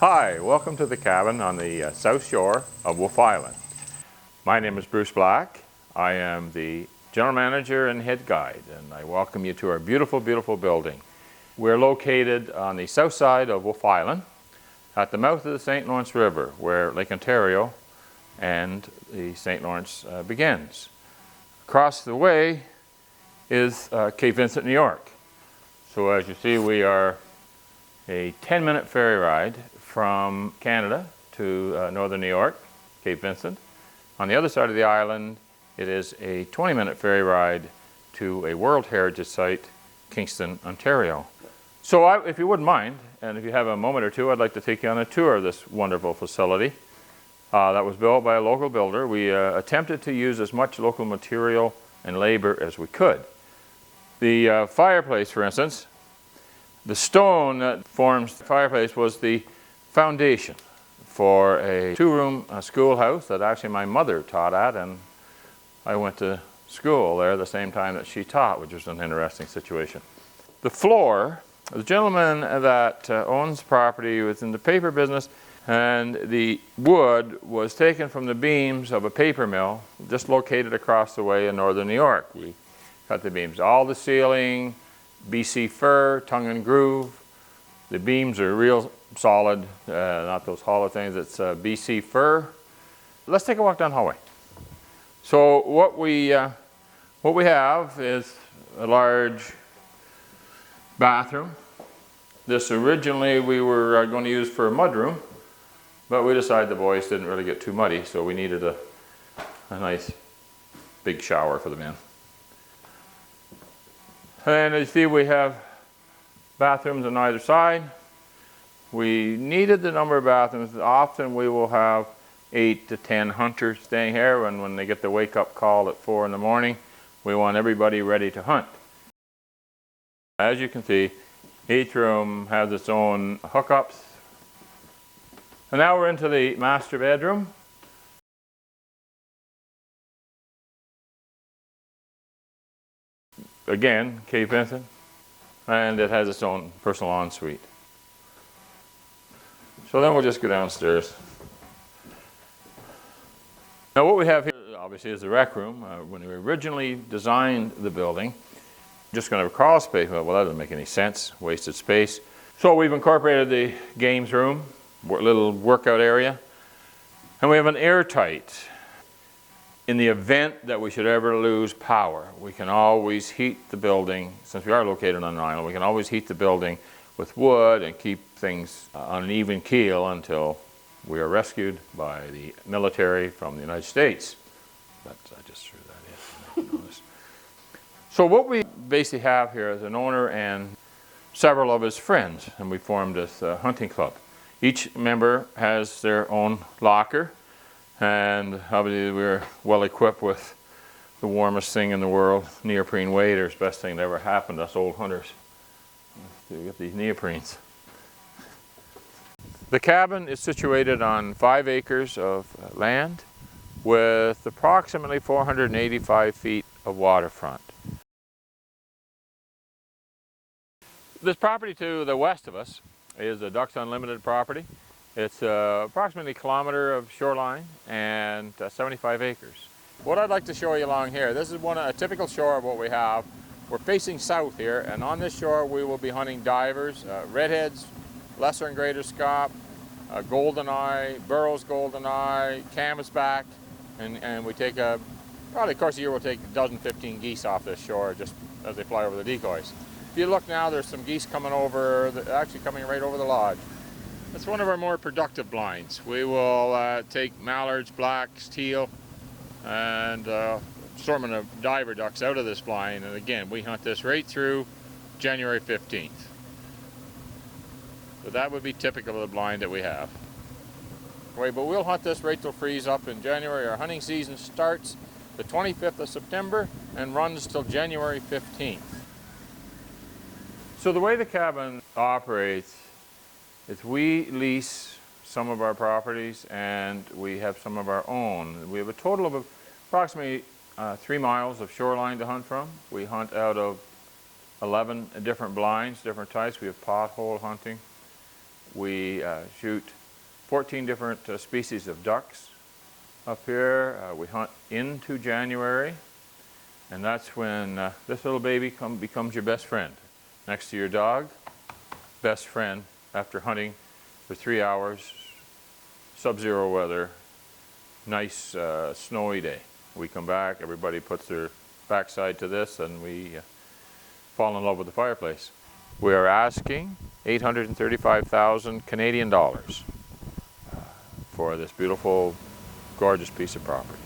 Hi, welcome to the cabin on the south shore of Wolfe Island. My name is Bruce Black. I am the general manager and head guide, and I welcome you to our beautiful, beautiful building. We're located on the south side of Wolfe Island at the mouth of the St. Lawrence River, where Lake Ontario and the St. Lawrence begins. Across the way is Cape Vincent, New York. So as you see, we are a 10-minute ferry ride from Canada to northern New York, Cape Vincent. On the other side of the island, it is a 20-minute ferry ride to a World Heritage Site, Kingston, Ontario. So if you wouldn't mind, and if you have a moment or two, I'd like to take you on a tour of this wonderful facility that was built by a local builder. We attempted to use as much local material and labor as we could. The fireplace, for instance, the stone that forms the fireplace was the foundation for a two-room schoolhouse that actually my mother taught at, and I went to school there the same time that she taught, which was an interesting situation. The floor, the gentleman that owns property was in the paper business, and the wood was taken from the beams of a paper mill just located across the way in northern New York. We cut the beams. All the ceiling, BC fir, tongue and groove. The beams are real solid, not those hollow things. It's BC fir. Let's take a walk down the hallway. So what we have is a large bathroom. This originally we were going to use for a mudroom, but we decided the boys didn't really get too muddy, so we needed a nice big shower for the men. And as you see, we have bathrooms on either side. We needed the number of bathrooms. Often we will have 8 to 10 hunters staying here, and when they get the wake-up call at 4 in the morning, we want everybody ready to hunt. As you can see, each room has its own hookups. And now we're into the master bedroom. Again, Cape Vincent, and it has its own personal ensuite. So then we'll just go downstairs. Now what we have here obviously is the rec room. When we originally designed the building, just going to have a crawl space. Well, that doesn't make any sense, wasted space. So we've incorporated the games room, little workout area, and we have an airtight. In the event that we should ever lose power, we can always heat the building. Since we are located on an island, we can always heat the building with wood and keep things on an even keel until we are rescued by the military from the United States. I just threw that in. So what we basically have here is an owner and several of his friends, and we formed this hunting club. Each member has their own locker, and obviously we're well equipped with the warmest thing in the world, neoprene waders. Best thing that ever happened to us old hunters. We get these neoprenes. The cabin is situated on 5 acres of land with approximately 485 feet of waterfront. This property to the west of us is the Ducks Unlimited property. It's approximately a kilometer of shoreline and 75 acres. What I'd like to show you along here, this is a typical shore of what we have. We're facing south here, and on this shore we will be hunting divers, redheads, lesser and greater scaup, goldeneye, Burroughs goldeneye, canvasback, and we take probably the course of the year we'll take a dozen, 15 geese off this shore just as they fly over the decoys. If you look now, there's some geese coming over, actually coming right over the lodge. It's one of our more productive blinds. We will take mallards, blacks, teal, and assortment of diver ducks out of this blind, and again, we hunt this right through January 15th. So that would be typical of the blind that we have. But we'll hunt this right till freeze up in January. Our hunting season starts the 25th of September and runs till January 15th. So the way the cabin operates is we lease some of our properties and we have some of our own. We have a total of approximately 3 miles of shoreline to hunt from. We hunt out of 11 different blinds, different types. We have pothole hunting. We shoot 14 different species of ducks up here. We hunt into January, and that's when this little baby becomes your best friend. Next to your dog, best friend after hunting for 3 hours, sub-zero weather, nice snowy day. We come back, everybody puts their backside to this, and we fall in love with the fireplace. We are asking 835,000 Canadian dollars for this beautiful, gorgeous piece of property.